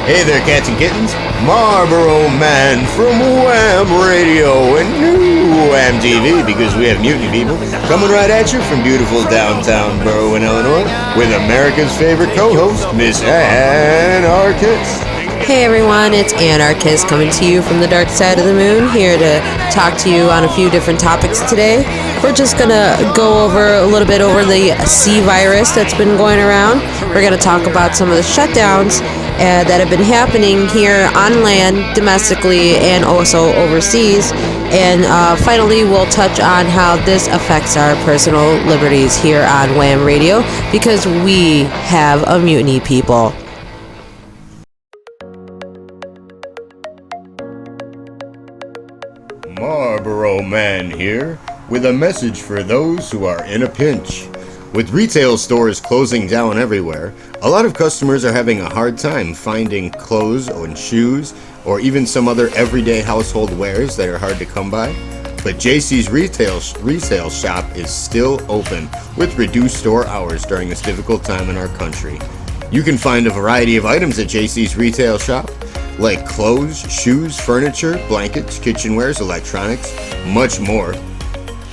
Hey there, cats and kittens. Marlboro Man from WHAM Radio and new WHAM TV, because we have mutiny people coming right at you from beautiful downtown Berwyn, Illinois, with America's favorite co-host, Miss Anarchist. Hey everyone, it's Anarchist coming to you from the dark side of the moon, here to talk to you on a few different topics today. We're just going to go over a little bit over the C virus that's been going around. We're going to talk about some of the shutdowns that have been happening here on land, domestically, and also overseas. And finally, we'll touch on how this affects our personal liberties here on WHAM Radio, because we have a mutiny, people. Marlboro Man here, with a message for those who are in a pinch. With retail stores closing down everywhere, a lot of customers are having a hard time finding clothes and shoes, or even some other everyday household wares that are hard to come by. But JCs Resale shop is still open with reduced store hours during this difficult time in our country. You can find a variety of items at JCs Retail shop, like clothes, shoes, furniture, blankets, kitchenwares, electronics, much more.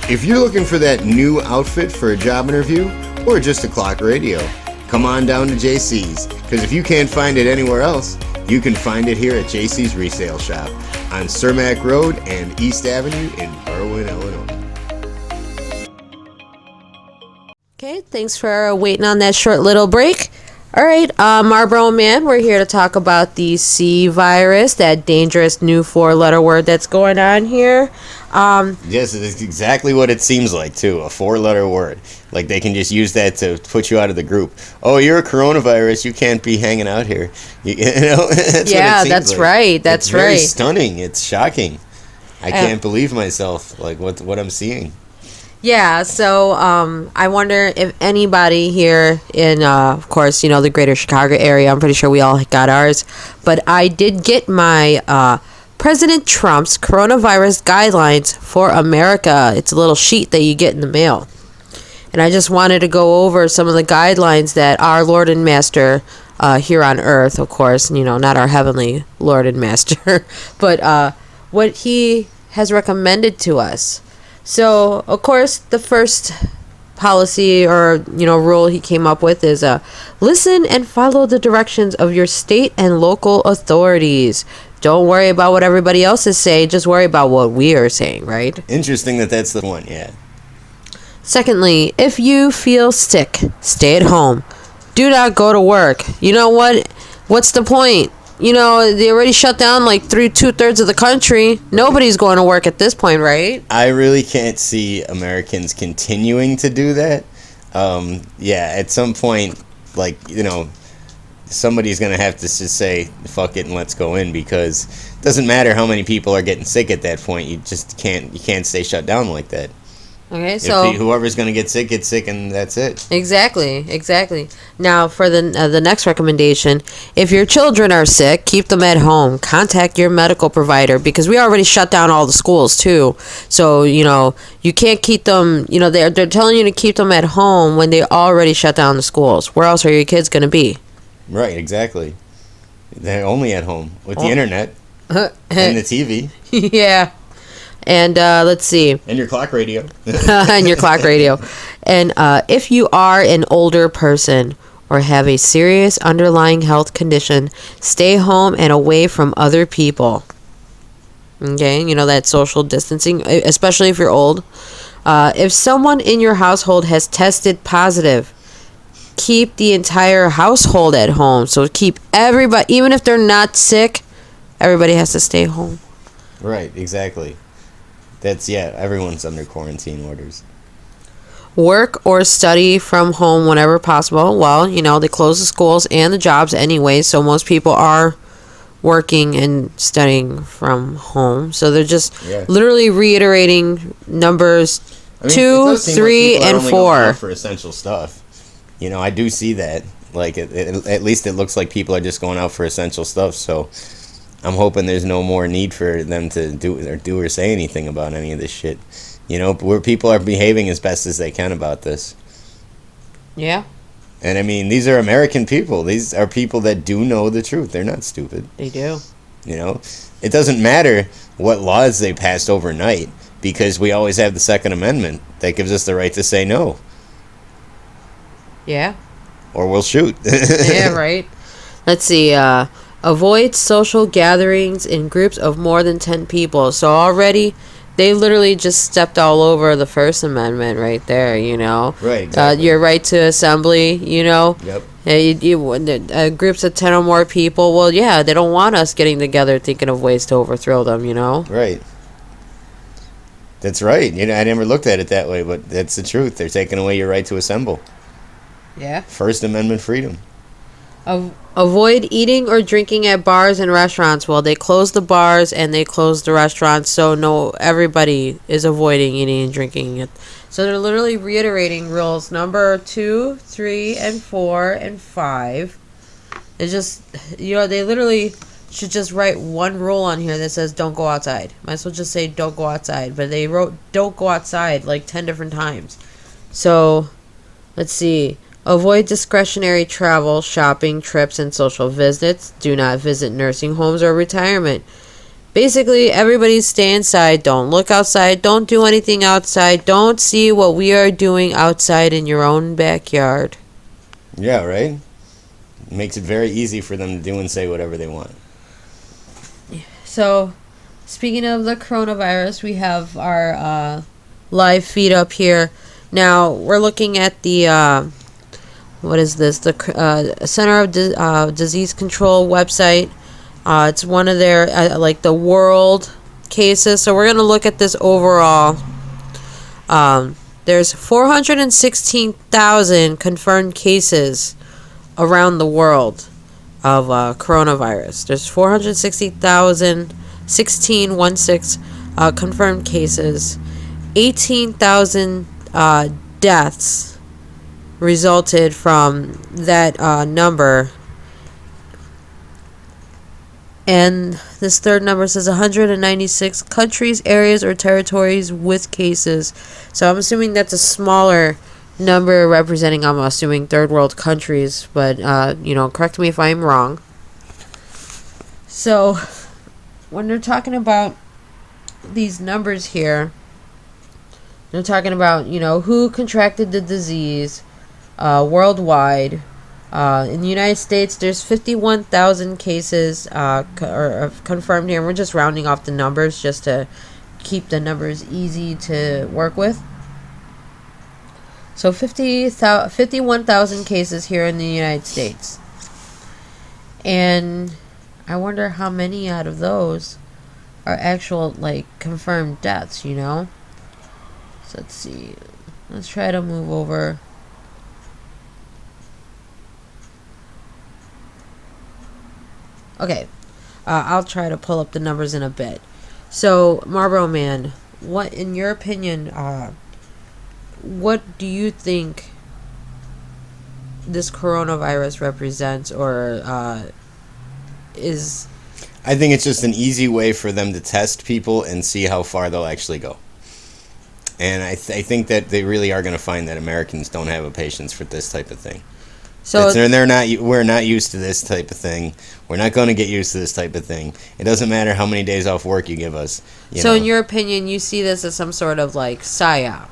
If you're looking for that new outfit for a job interview or just a clock radio, come on down to JC's, because if you can't find it anywhere else, you can find it here at JC's Resale Shop on Cermak Road and East Avenue in Berwyn, Illinois. Okay, thanks for waiting on that short little break. All right, Marlboro Man, we're here to talk about the C virus, that dangerous new four-letter word that's going on here. Yes, it's exactly what it seems like, too, a four-letter word. Like, they can just use that to put you out of the group. Oh, you're a coronavirus, you can't be hanging out here. That's yeah, what it seems that's like. right, that's it's very right. Stunning, it's shocking. I can't believe myself, like, what I'm seeing. Yeah, so I wonder if anybody here in, of course, you know, the greater Chicago area, I'm pretty sure we all got ours, but I did get my President Trump's coronavirus guidelines for America. It's a little sheet that you get in the mail. And I just wanted to go over some of the guidelines that our Lord and Master here on earth, of course, you know, not our heavenly Lord and Master, but what he has recommended to us. So, of course, the first policy or, you know, rule he came up with is listen and follow the directions of your state and local authorities. Don't worry about what everybody else is saying. Just worry about what we are saying, right? Interesting that that's the one, yeah. Secondly, if you feel sick, stay at home. Do not go to work. You know what? What's the point? You know, they already shut down like two-thirds of the country. Nobody's going to work at this point, right? I really can't see Americans continuing to do that. Yeah, at some point, like, you know, somebody's going to have to just say, fuck it and let's go in, because it doesn't matter how many people are getting sick at that point. You just can't stay shut down like that. Okay, so whoever's going to get sick, and that's it. Exactly. Now, for the next recommendation, if your children are sick, keep them at home. Contact your medical provider, because we already shut down all the schools too. So, you know, you can't keep them, you know, they're telling you to keep them at home when they already shut down the schools. Where else are your kids going to be? Right, exactly. They're only at home with the internet and the TV. Yeah. And let's see. And your clock radio. And your clock radio. And if you are an older person or have a serious underlying health condition, stay home and away from other people. Okay? You know, that social distancing, especially if you're old. If someone in your household has tested positive, keep the entire household at home. So keep everybody, even if they're not sick, everybody has to stay home. Right, exactly. Everyone's under quarantine orders. Work or study from home whenever possible. Well, you know, they close the schools and the jobs anyway, so most people are working and studying from home. So they're just literally reiterating numbers 2, 3, and 4. For essential stuff. You know, I do see that. Like, at least it looks like people are just going out for essential stuff, so I'm hoping there's no more need for them to do or say anything about any of this shit. You know, where people are behaving as best as they can about this. Yeah. And I mean, these are American people. These are people that do know the truth. They're not stupid. They do. You know, it doesn't matter what laws they passed overnight because we always have the Second Amendment that gives us the right to say no. Yeah. Or we'll shoot. Yeah, right. Let's see. Avoid social gatherings in groups of more than 10 people. So already, they literally just stepped all over the First Amendment right there, you know. Right, exactly. Your right to assembly, you know. Yep. Groups of 10 or more people, well, yeah, they don't want us getting together thinking of ways to overthrow them, you know. Right. That's right. You know, I never looked at it that way, but that's the truth. They're taking away your right to assemble. Yeah. First Amendment freedom. Avoid eating or drinking at bars and restaurants. Well, they close the bars and they close the restaurants, so no, everybody is avoiding eating and drinking it. So they're literally reiterating rules number 2, 3, and 4, and 5. It's just, you know, they literally should just write one rule on here that says don't go outside. Might as well just say don't go outside. But they wrote don't go outside like 10 different times. So, let's see. Avoid discretionary travel, shopping, trips, and social visits. Do not visit nursing homes or retirement. Basically, everybody stay inside. Don't look outside. Don't do anything outside. Don't see what we are doing outside in your own backyard. Yeah, right? It makes it very easy for them to do and say whatever they want. So, speaking of the coronavirus, we have our live feed up here. Now, we're looking at the... what is this? The Center of Disease Control website. It's one of their, like, the world cases. So we're going to look at this overall. There's 416,000 confirmed cases around the world of coronavirus. There's 460,016 confirmed cases. 18,000 deaths resulted from that number. And this third number says 196 countries, areas, or territories with cases. So I'm assuming that's a smaller number representing, I'm assuming, third world countries. But, correct me if I'm wrong. So, when they're talking about these numbers here, they're talking about, who contracted the disease worldwide. In the United States, there's 51,000 cases confirmed here. And we're just rounding off the numbers just to keep the numbers easy to work with. So 51,000 cases here in the United States. And I wonder how many out of those are actual, confirmed deaths, So let's see. Let's try to move over. Okay, I'll try to pull up the numbers in a bit. So, Marlboro Man, what, in your opinion, what do you think this coronavirus represents, or is? I think it's just an easy way for them to test people and see how far they'll actually go. And I think that they really are going to find that Americans don't have a patience for this type of thing. So we're not used to this type of thing. We're not going to get used to this type of thing. It doesn't matter how many days off work you give us. In your opinion, you see this as some sort of psyop?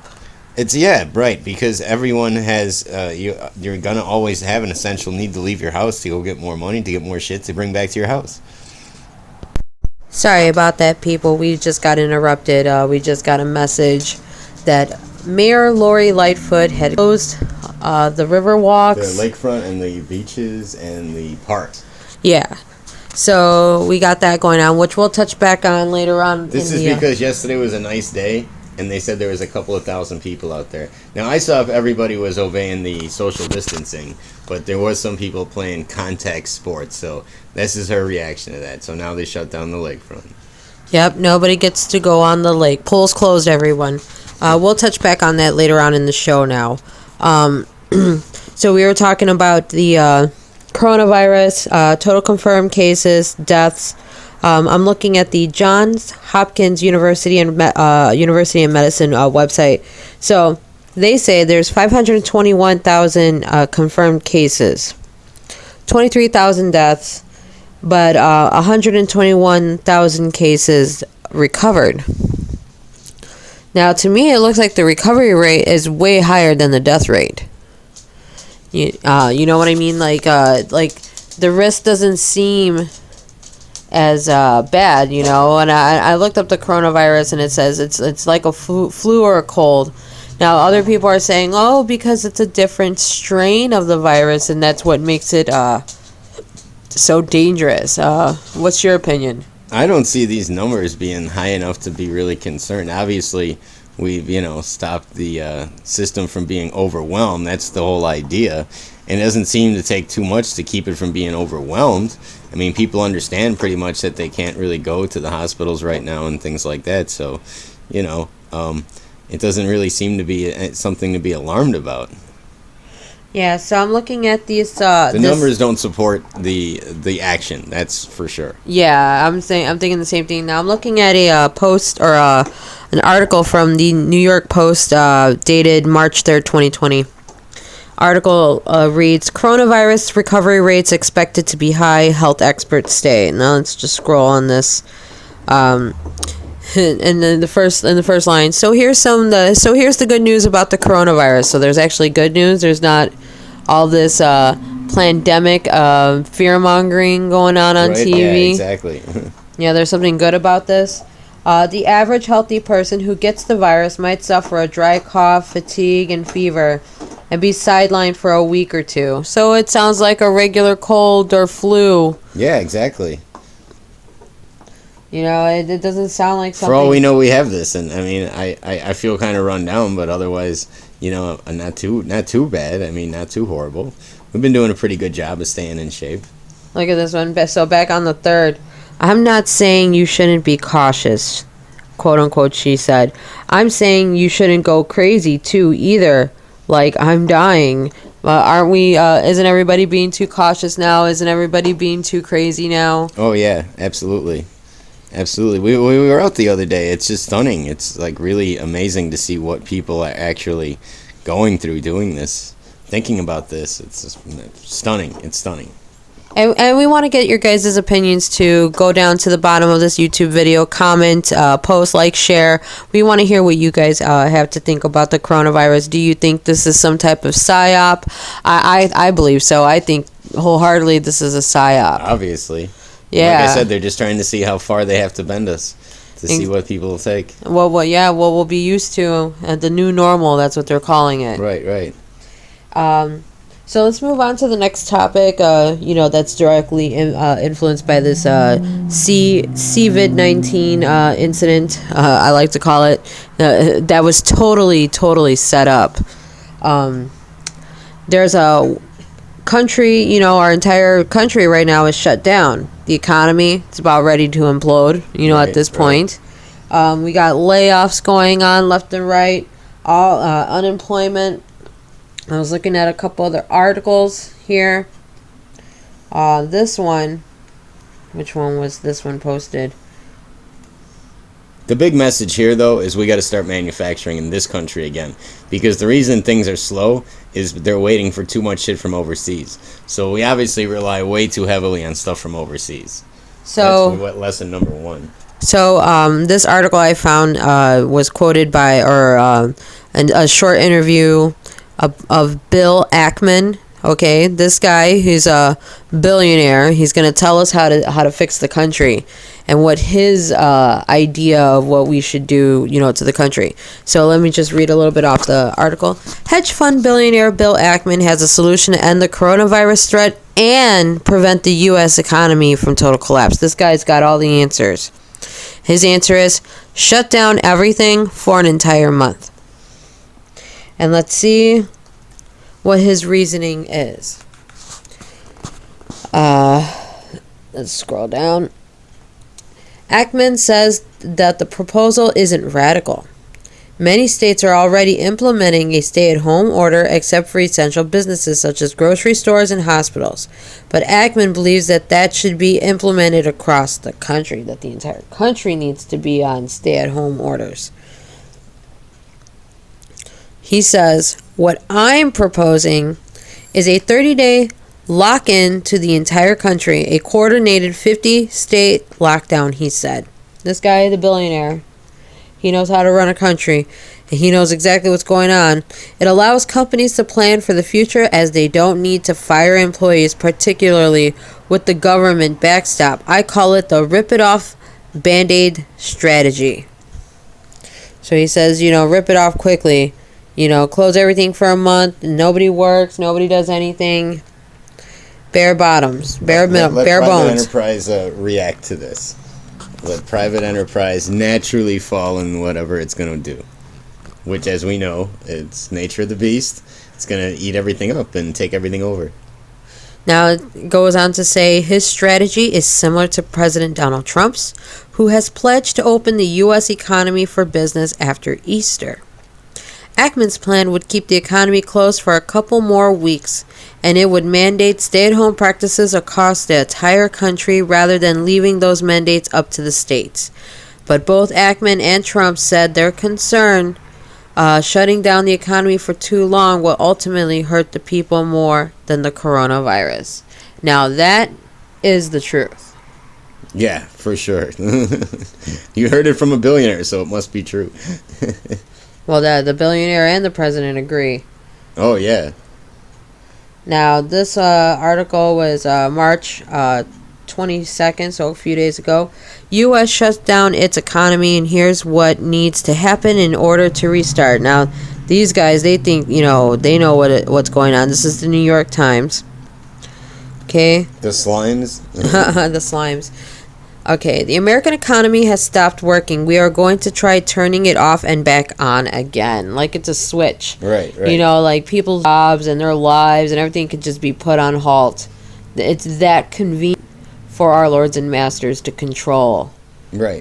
It's right, because everyone has you're going to always have an essential need to leave your house to go get more money, to get more shit to bring back to your house. Sorry about that, people. We just got interrupted. We just got a message that Mayor Lori Lightfoot had closed the river walks, the lakefront, and the beaches, and the parks. Yeah. So we got that going on, which we'll touch back on later on. This is because yesterday was a nice day, and they said there was a couple of thousand people out there. Now, I saw if everybody was obeying the social distancing, but there was some people playing contact sports, so this is her reaction to that. So now they shut down the lakefront. Yep, nobody gets to go on the lake. Pool's closed, everyone. We'll touch back on that later on in the show now. So we were talking about the coronavirus, total confirmed cases, deaths. I'm looking at the Johns Hopkins University and Medicine website. So they say there's 521,000 confirmed cases, 23,000 deaths, but 121,000 cases recovered. Now, to me, it looks like the recovery rate is way higher than the death rate. You know what I mean? Like the risk doesn't seem as bad, you know. And I looked up the coronavirus, and it says it's like a flu or a cold. Now, other people are saying, oh, because it's a different strain of the virus, and that's what makes it so dangerous. What's your opinion? I don't see these numbers being high enough to be really concerned. Obviously, we've, stopped the system from being overwhelmed. That's the whole idea. And it doesn't seem to take too much to keep it from being overwhelmed. I mean, people understand pretty much that they can't really go to the hospitals right now and things like that. So, it doesn't really seem to be something to be alarmed about. Yeah, so I'm looking at these. The numbers don't support the action. That's for sure. Yeah, I'm thinking the same thing. Now I'm looking at a post or an article from the New York Post dated March 3rd, 2020. Article reads, "Coronavirus recovery rates expected to be high. Health experts say." Now let's just scroll on this. And then the first line. So here's the good news about the coronavirus. So there's actually good news. There's not all this pandemic fear mongering going on right? TV. Yeah, exactly. Yeah, there's something good about this. The average healthy person who gets the virus might suffer a dry cough, fatigue, and fever, and be sidelined for a week or two. So it sounds like a regular cold or flu. Yeah, exactly. It doesn't sound like something. For all we know, we have this, and I mean, I feel kind of run down, but otherwise, not too bad. I mean, not too horrible. We've been doing a pretty good job of staying in shape. Look at this one. So back on the 3rd, I'm not saying you shouldn't be cautious, quote unquote, she said. I'm saying you shouldn't go crazy too either. Like, I'm dying. Aren't we? Isn't everybody being too cautious now? Isn't everybody being too crazy now? Oh yeah, absolutely. Absolutely. We were out the other day. It's just stunning. It's like really amazing to see what people are actually going through doing this, thinking about this. It's just stunning. It's stunning. And we want to get your guys' opinions too. Go down to the bottom of this YouTube video, comment, post, like, share. We want to hear what you guys have to think about the coronavirus. Do you think this is some type of psyop? I believe so. I think wholeheartedly this is a psyop. Obviously. Yeah. Like I said, they're just trying to see how far they have to bend us to see what people will take. Well, what we'll be used to, the new normal, that's what they're calling it. Right. So let's move on to the next topic, that's directly influenced by this COVID-19 incident, I like to call it, that was totally set up. There's a country, our entire country right now is shut down. The economy, it's about ready to implode, right, at this point. We got layoffs going on left and right, all unemployment. I was looking at a couple other articles here. This one, which one was this one posted? The big message here, though, is we got to start manufacturing in this country again. Because the reason things are slow is they're waiting for too much shit from overseas. So we obviously rely way too heavily on stuff from overseas. So that's what lesson number 1. So this article I found was quoted by, a short interview of Bill Ackman. Okay, this guy who's a billionaire, he's going to tell us how to fix the country and what his idea of what we should do, to the country. So let me just read a little bit off the article. Hedge fund billionaire Bill Ackman has a solution to end the coronavirus threat and prevent the U.S. economy from total collapse. This guy's got all the answers. His answer is shut down everything for an entire month. And let's see what his reasoning is. Let's scroll down. Ackman says that the proposal isn't radical. Many states are already implementing a stay-at-home order except for essential businesses such as grocery stores and hospitals. But Ackman believes that should be implemented across the country, that the entire country needs to be on stay-at-home orders. He says, what I'm proposing is a 30-day lock-in to the entire country, a coordinated 50-state lockdown, he said. This guy, the billionaire, he knows how to run a country, and he knows exactly what's going on. It allows companies to plan for the future as they don't need to fire employees, particularly with the government backstop. I call it the rip-it-off Band-Aid strategy. So he says, rip it off quickly. Close everything for a month. Nobody works. Nobody does anything. Bare bottoms. Bare bones. Let private enterprise react to this. Let private enterprise naturally fall in whatever it's going to do. Which, as we know, it's nature of the beast. It's going to eat everything up and take everything over. Now, it goes on to say his strategy is similar to President Donald Trump's, who has pledged to open the U.S. economy for business after Easter. Ackmans' plan would keep the economy closed for a couple more weeks, and it would mandate stay-at-home practices across the entire country rather than leaving those mandates up to the states. But both Ackman and Trump said their concern shutting down the economy for too long will ultimately hurt the people more than the coronavirus. Now, that is the truth. Yeah, for sure. You heard it from a billionaire, so it must be true. Well, the billionaire and the president agree. Oh, yeah. Now, this article was March 22nd, so a few days ago. U.S. shuts down its economy, and here's what needs to happen in order to restart. Now, these guys, they think, they know what's going on. This is the New York Times. Okay? The slimes? The slimes. Okay, the American economy has stopped working. We are going to try turning it off and back on again. Like it's a switch. Right. Like people's jobs and their lives and everything could just be put on halt. It's that convenient for our lords and masters to control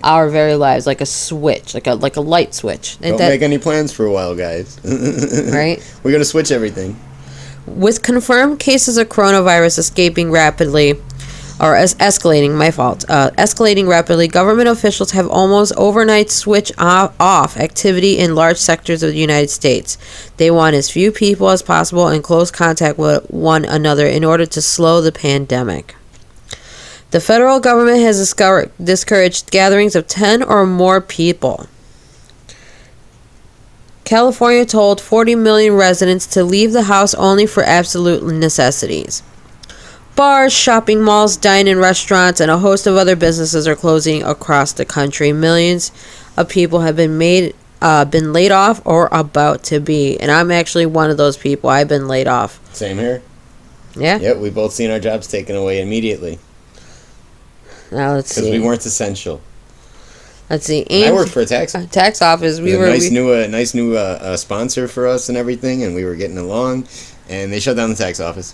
our very lives, like a switch, like a light switch. Don't make any plans for a while, guys. Right? We're going to switch everything. With confirmed cases of coronavirus escaping rapidly, or escalating rapidly, government officials have almost overnight switched off activity in large sectors of the United States. They want as few people as possible in close contact with one another in order to slow the pandemic. The federal government has discouraged gatherings of 10 or more people. California told 40 million residents to leave the house only for absolute necessities. Bars, shopping malls, dine-in restaurants, and a host of other businesses are closing across the country. Millions of people have been laid off or about to be. And I'm actually one of those people. I've been laid off. Same here. Yeah? Yep, we both seen our jobs taken away immediately. Now let's see. Because we weren't essential. Let's see. I worked for a tax office. We were nice new sponsor for us and everything, and we were getting along. And they shut down the tax office.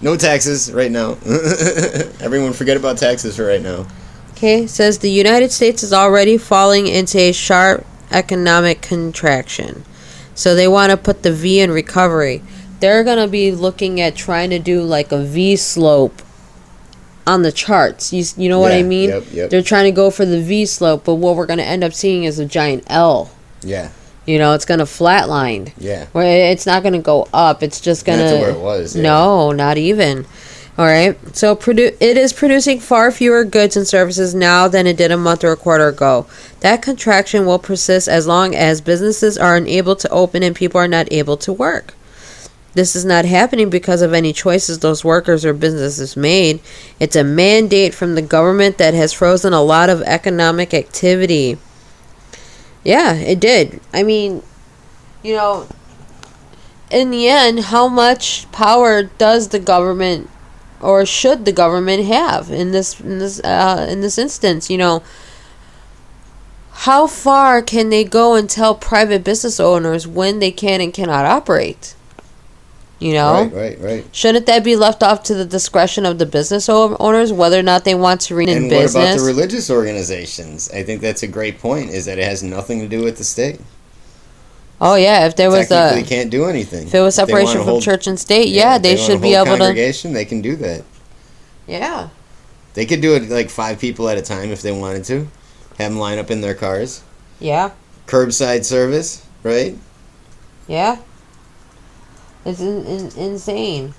No taxes right now. Everyone forget about taxes for right now. Okay, says the United States is already falling into a sharp economic contraction. So they want to put the V in recovery. They're going to be looking at trying to do like a V slope on the charts. You know what I mean? Yep. They're trying to go for the V slope, but what we're going to end up seeing is a giant L. Yeah. It's going to flatline. Yeah. Where it's not going to go up. It's just going to... That's where it was. Yeah. No, not even. All right. So it is producing far fewer goods and services now than it did a month or a quarter ago. That contraction will persist as long as businesses are unable to open and people are not able to work. This is not happening because of any choices those workers or businesses made. It's a mandate from the government that has frozen a lot of economic activity. Yeah, it did. I mean, in the end, how much power does the government or should the government have in this instance? How far can they go and tell private business owners when they can and cannot operate? Right. Shouldn't that be left off to the discretion of the business owners, whether or not they want to remain in business? And what about the religious organizations? I think that's a great point, is that it has nothing to do with the state. Oh, yeah, if there was technically can't do anything. If it was separation from church and state, they should be able to... congregation, they can do that. Yeah. They could do it like 5 people at a time if they wanted to. Have them line up in their cars. Yeah. Curbside service, right? Yeah. It's insane.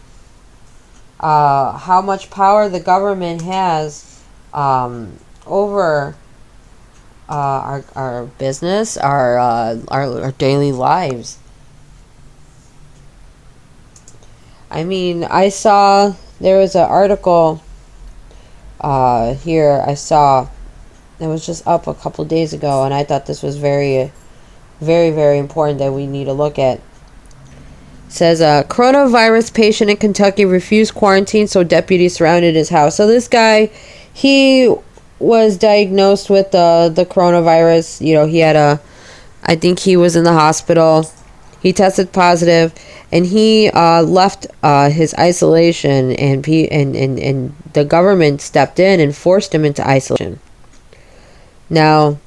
How much power the government has over our business, our daily lives. I mean, I saw there was an article here I saw that was just up a couple days ago, and I thought this was very, very, very important that we need to look at. It says a coronavirus patient in Kentucky refused quarantine, so deputies surrounded his house. So this guy, he was diagnosed with the coronavirus. You know, he had I think he was in the hospital. He tested positive, and he left his isolation, and the government stepped in and forced him into isolation. Now,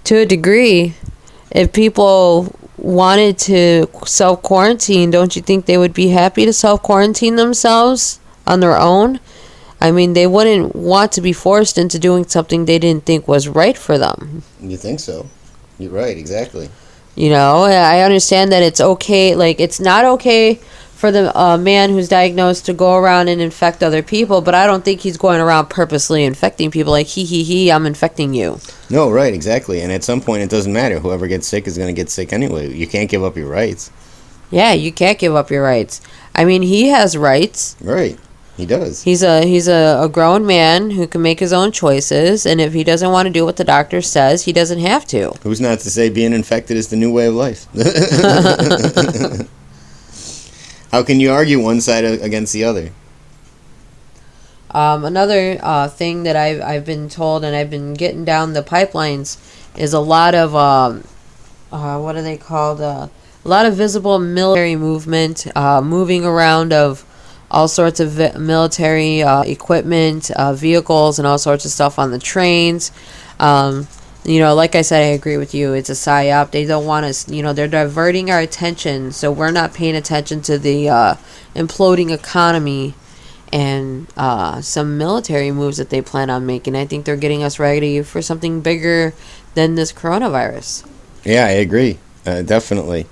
to a degree, if people wanted to self-quarantine, don't you think they would be happy to self-quarantine themselves on their own? I mean, they wouldn't want to be forced into doing something they didn't think was right for them. You think so? You're right, exactly. You know, I understand that it's okay. Like, it's not okay for the man who's diagnosed to go around and infect other people, but I don't think he's going around purposely infecting people like, I'm infecting you. No, right, exactly. And at some point, it doesn't matter. Whoever gets sick is going to get sick anyway. You can't give up your rights. Yeah, you can't give up your rights. I mean, he has rights. Right. He does. He's a grown man who can make his own choices, and if he doesn't want to do what the doctor says, he doesn't have to. Who's not to say being infected is the new way of life? How can you argue one side against the other? Another thing that I've been told, and I've been getting down the pipelines, is a lot of what are they called? A lot of visible military movement, moving around of all sorts of military equipment, vehicles, and all sorts of stuff on the trains. You know, like I said, I agree with you. It's a psyop. They don't want us, you know, they're diverting our attention, so we're not paying attention to the imploding economy and some military moves that they plan on making. I think they're getting us ready for something bigger than this coronavirus. Yeah, I agree. Definitely.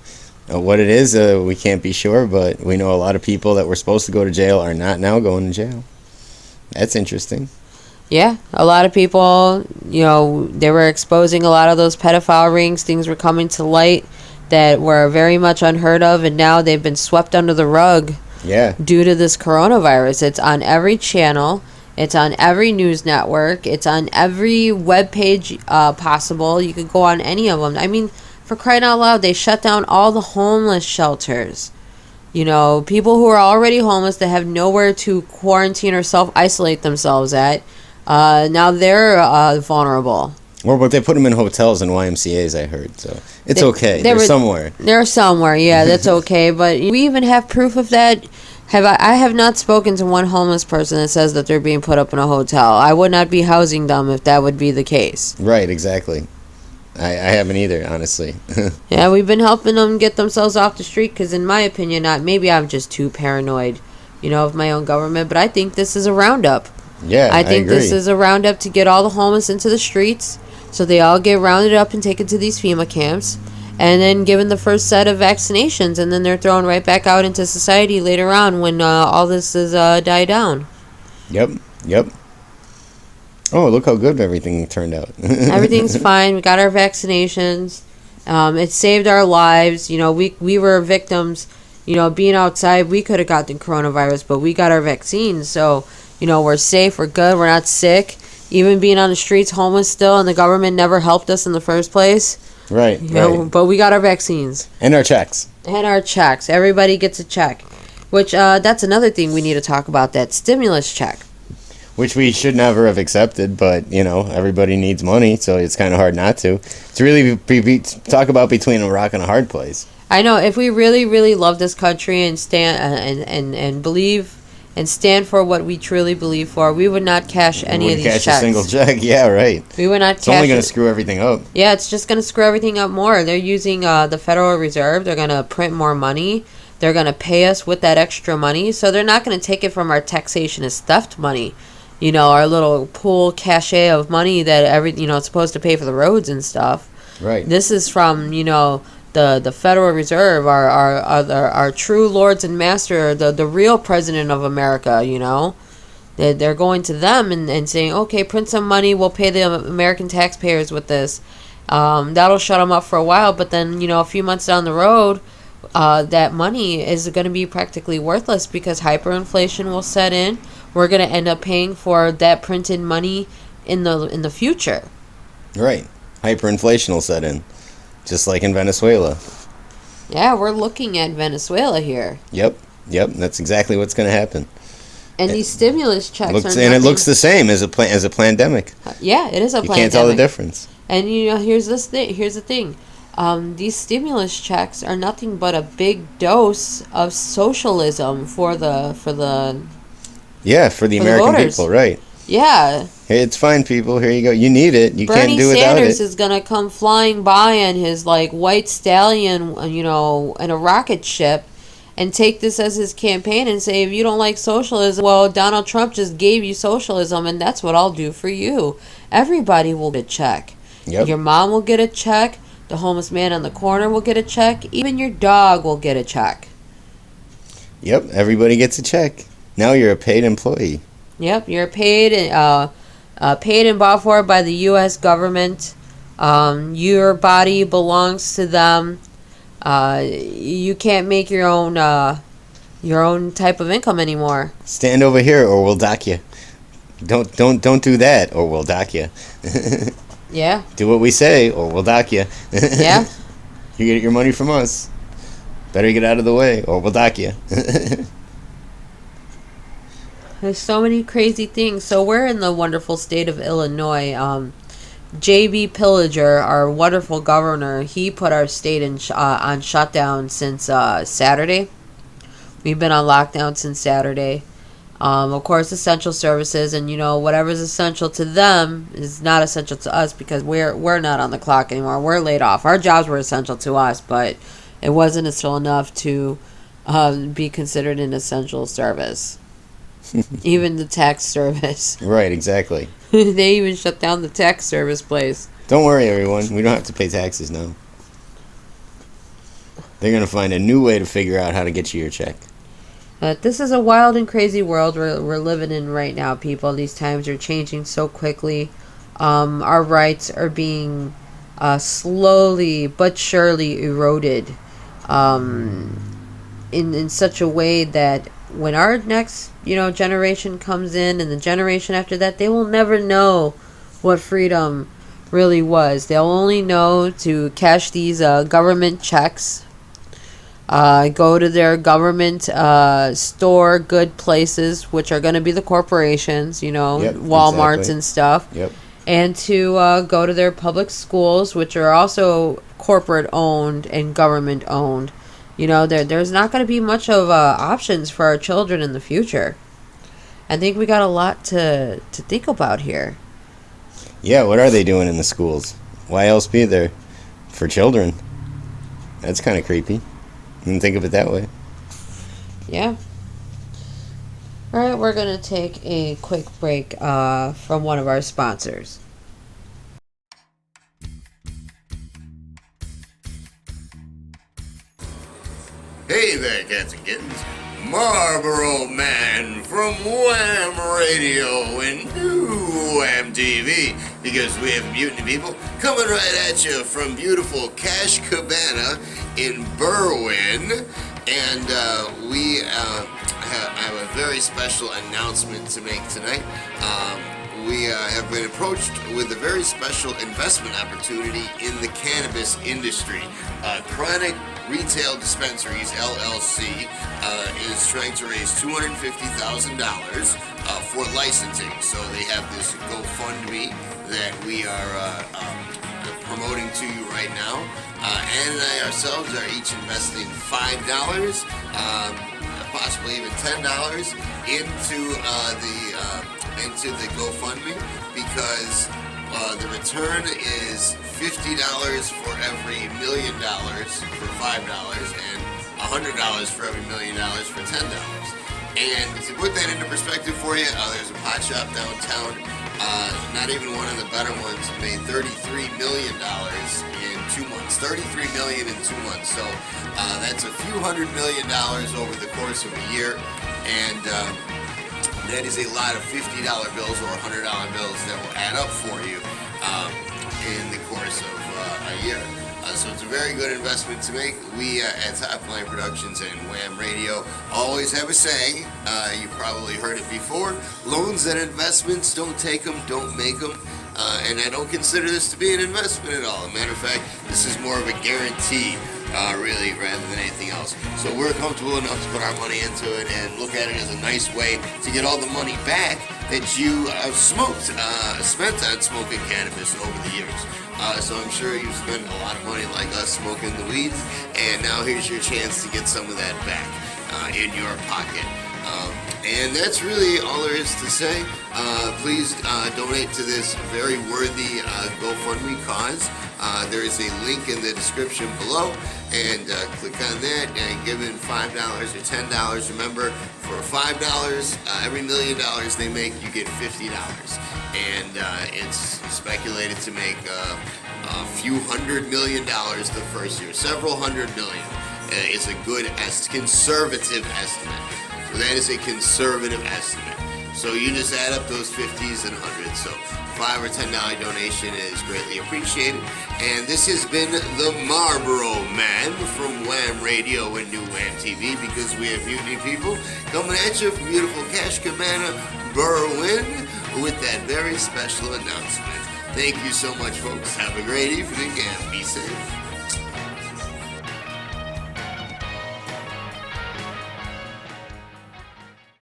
What it is, we can't be sure, but we know a lot of people that were supposed to go to jail are not now going to jail. That's interesting. Yeah, a lot of people, you know, they were exposing a lot of those pedophile rings. Things were coming to light that were very much unheard of, and now they've been swept under the rug. Yeah. Due to this coronavirus. It's on every channel. It's on every news network. It's on every web page possible. You could go on any of them. I mean, for crying out loud, they shut down all the homeless shelters. You know, people who are already homeless that have nowhere to quarantine or self-isolate themselves at. Now they're vulnerable. Well, but they put them in hotels and YMCAs, I heard. So it's okay. They're somewhere. They're somewhere, yeah, that's okay. But we even have proof of that. I have not spoken to one homeless person that says that they're being put up in a hotel. I would not be housing them if that would be the case. Right, exactly. I haven't either, honestly. Yeah, we've been helping them get themselves off the street because, in my opinion, maybe I'm just too paranoid, you know, of my own government, but I think this is a roundup. Yeah, I think agree. this is a roundup to get all the homeless into the streets, so they all get rounded up and taken to these FEMA camps, and then given the first set of vaccinations, and then they're thrown right back out into society later on when all this is died down. Yep. Oh, look how good everything turned out. Everything's fine. We got our vaccinations. It saved our lives. You know, we were victims. You know, being outside, we could have got the coronavirus, but we got our vaccines, so you know, we're safe, we're good, we're not sick. Even being on the streets homeless still, and the government never helped us in the first place. Right, you know, but we got our vaccines. And our checks. Everybody gets a check. Which, that's another thing we need to talk about, that stimulus check. Which we should never have accepted, but, you know, everybody needs money, so it's kind of hard not to. It's really, talk about between a rock and a hard place. I know, if we really, really love this country and stand and believe and stand for what we truly believe for, we would not cash any of these checks. Cash a single check, yeah, right. We would not cash. It's only going to screw everything up. Yeah, it's just going to screw everything up more. They're using the Federal Reserve. They're going to print more money. They're going to pay us with that extra money. So they're not going to take it from our taxation as theft money. You know, our little pool cachet of money that it's supposed to pay for the roads and stuff. Right. This is from, you know, the Federal Reserve, our true lords and master, the real president of America, they're going to them and saying, okay, print some money, we'll pay the American taxpayers with this. That'll shut them up for a while, but then, a few months down the road, that money is going to be practically worthless because hyperinflation will set in. We're going to end up paying for that printed money in the future. Right. Hyperinflation will set in, just like in Venezuela. Yeah, we're looking at Venezuela here. Yep. That's exactly what's going to happen. And these stimulus checks it looks the same as a pandemic. Yeah, it is a pandemic. You can't tell the difference. And here's the thing. These stimulus checks are nothing but a big dose of socialism for the American voters. people, right? Yeah. Hey, it's fine, people. Here you go. You need it. You Bernie can't do without it. Sanders is gonna come flying by on his white stallion, in a rocket ship, and take this as his campaign and say, if you don't like socialism, well, Donald Trump just gave you socialism, and that's what I'll do for you. Everybody will get a check. Yep. Your mom will get a check. The homeless man on the corner will get a check. Even your dog will get a check. Yep, everybody gets a check. Now you're a paid employee. Yep, you're paid and bought for by the U.S. government. Your body belongs to them. You can't make your own type of income anymore. Stand over here, or we'll dock you. Don't do that, or we'll dock you. Yeah. Do what we say, or we'll dock you. Yeah. You get your money from us. Better get out of the way, or we'll dock you. There's so many crazy things. So we're in the wonderful state of Illinois. J.B. Pillager, our wonderful governor, he put our state on shutdown since Saturday. We've been on lockdown since Saturday. Of course, essential services, and whatever's essential to them is not essential to us because we're not on the clock anymore. We're laid off. Our jobs were essential to us, but it wasn't essential enough to be considered an essential service. Even the tax service. Right, exactly. They even shut down the tax service place. Don't worry, everyone. We don't have to pay taxes now. They're going to find a new way to figure out how to get you your check. But this is a wild and crazy world we're living in right now, people. These times are changing so quickly. Our rights are being slowly but surely eroded in such a way that when our next generation comes in, and the generation after that, they will never know what freedom really was. They'll only know to cash these government checks, go to their government store good places, which are going to be the corporations, Walmarts exactly. and stuff. Yep. And to go to their public schools, which are also corporate owned and government owned. There's not going to be much of options for our children in the future. I think we got a lot to think about here. Yeah, what are they doing in the schools? Why else be there? For children. That's kind of creepy. You can think of it that way. Yeah. All right, we're going to take a quick break from one of our sponsors. Hey there, cats and kittens. Marlboro Man from WHAM Radio and new WHAM TV, because we have mutiny people coming right at you from beautiful Cache Cabana in Berwyn, and we have a very special announcement to make tonight. We have been approached with a very special investment opportunity in the cannabis industry. Chronic Retail Dispensaries LLC is trying to raise $250,000 for licensing. So they have this GoFundMe that we are promoting to you right now. Ann and I ourselves are each investing $5, possibly even $10 into the GoFundMe, because the return is $50 for every $1 million for $5 and $100 for every $1 million for $10. And to put that into perspective for you, there's a pot shop downtown, not even one of the better ones, made $33 million in 2 months. $33 million in 2 months. So that's a few $100 million over the course of a year, and that is a lot of $50 bills or $100 bills that will add up for you in the course of a year. So it's a very good investment to make. We at Top Line Productions and WHAM Radio always have a saying. You probably heard it before. Loans and investments, don't take them, don't make them. And I don't consider this to be an investment at all. As a matter of fact, this is more of a guarantee, really, rather than anything else. So we're comfortable enough to put our money into it and look at it as a nice way to get all the money back that you spent on smoking cannabis over the years. So I'm sure you've spent a lot of money like us smoking the weeds, and now here's your chance to get some of that back in your pocket. And that's really all there is to say. Please donate to this very worthy GoFundMe cause. There is a link in the description below, and click on that and give in $5 or $10. Remember, for $5, every $1 million they make, you get $50. And it's speculated to make a few $100 million the first year. Several $100 million is a good conservative estimate. So that is a conservative estimate. So you just add up those 50s and 100s. So $5 or $10 donation is greatly appreciated. And this has been the Marlboro Man from WHAM Radio and New WHAM TV, because we have mutiny people coming at you from beautiful Cache Cabana, Berwyn, with that very special announcement. Thank you so much, folks. Have a great evening and be safe.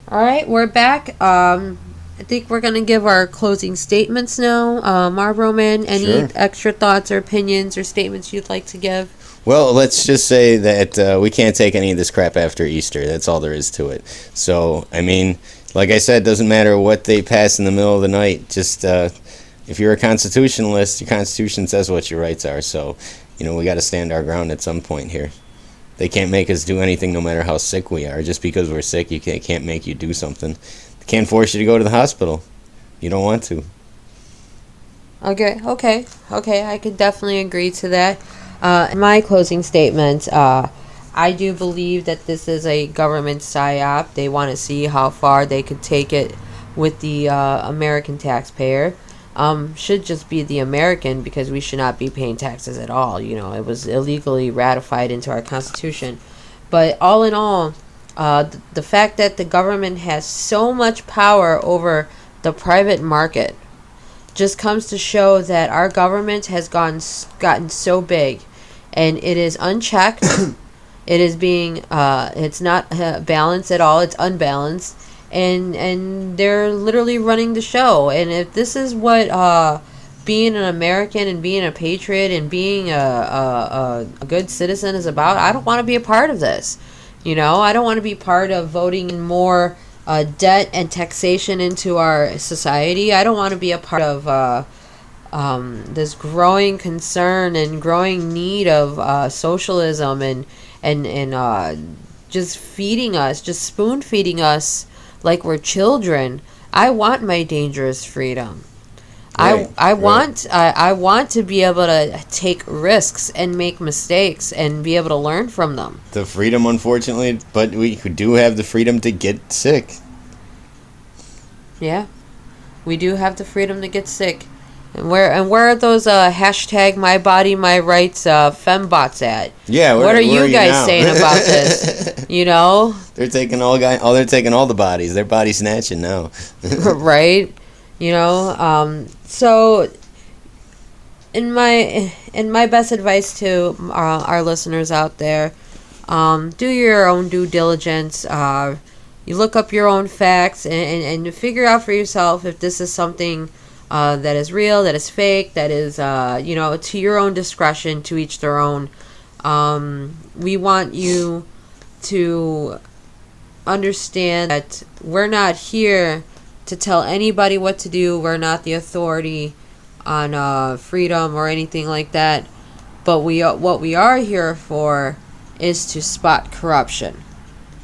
All right, we're back. I think we're going to give our closing statements now. Marlboro Man, any extra thoughts or opinions or statements you'd like to give? Well, let's just say that we can't take any of this crap after Easter. That's all there is to it. So, I mean, like I said, it doesn't matter what they pass in the middle of the night. Just if you're a constitutionalist, your Constitution says what your rights are. So, you know, we got to stand our ground at some point here. They can't make us do anything no matter how sick we are. Just because we're sick, they can't make you do something. They can't force you to go to the hospital. You don't want to. Okay. I could definitely agree to that. In my closing statement, I do believe that this is a government psyop. They want to see how far they could take it with the American taxpayer. Should just be the American, because we should not be paying taxes at all. You know, it was illegally ratified into our Constitution. But all in all, the fact that the government has so much power over the private market just comes to show that our government has gotten so big, and it is unchecked. It is being it's not balanced at all. It's unbalanced. And they're literally running the show. And if this is what being an American and being a patriot and being a good citizen is about, I don't want to be a part of this. You know, I don't want to be part of voting more debt and taxation into our society. I don't want to be a part of this growing concern and growing need of socialism and just feeding us, just spoon feeding us like we're children. I want my dangerous freedom. Right, I want to be able to take risks and make mistakes and be able to learn from them. The freedom, unfortunately, but we do have the freedom to get sick. Yeah, we do have the freedom to get sick. And where are those hashtag my body my rights fembots at? Yeah, what are you guys saying about this? You know, they're taking all the bodies. They're body snatching now. Right. You know, so in my best advice to our listeners out there, do your own due diligence. You look up your own facts and figure out for yourself if this is something that is real, that is fake, that is, to your own discretion, to each their own. We want you to understand that we're not here to tell anybody what to do. We're not the authority on freedom or anything like that. But what we are here for is to spot corruption.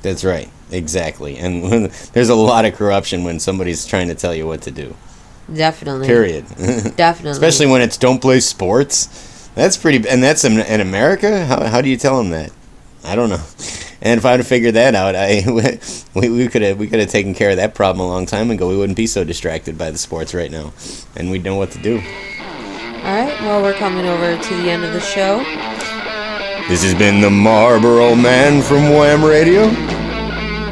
That's right. Exactly. And there's a lot of corruption when somebody's trying to tell you what to do. Definitely. Period. Definitely. Especially when it's don't play sports. That's pretty, and that's in America. How do you tell them that? I don't know. And if I'd have figured that out, we could have taken care of that problem a long time ago. We wouldn't be so distracted by the sports right now, and we'd know what to do. All right. Well, we're coming over to the end of the show. This has been the Marlboro Man from WHAM Radio.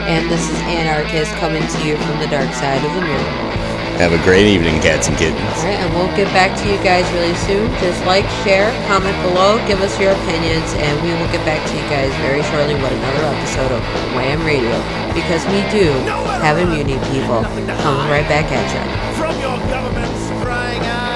And this is Anarchist coming to you from the dark side of the mirror. Have a great evening, cats and kittens. All right, and we'll get back to you guys really soon. Just like, share, comment below, give us your opinions, and we will get back to you guys very shortly with another episode of WHAM Radio. Because we do have immunity, people. Comes right back at you. From your government's crying out.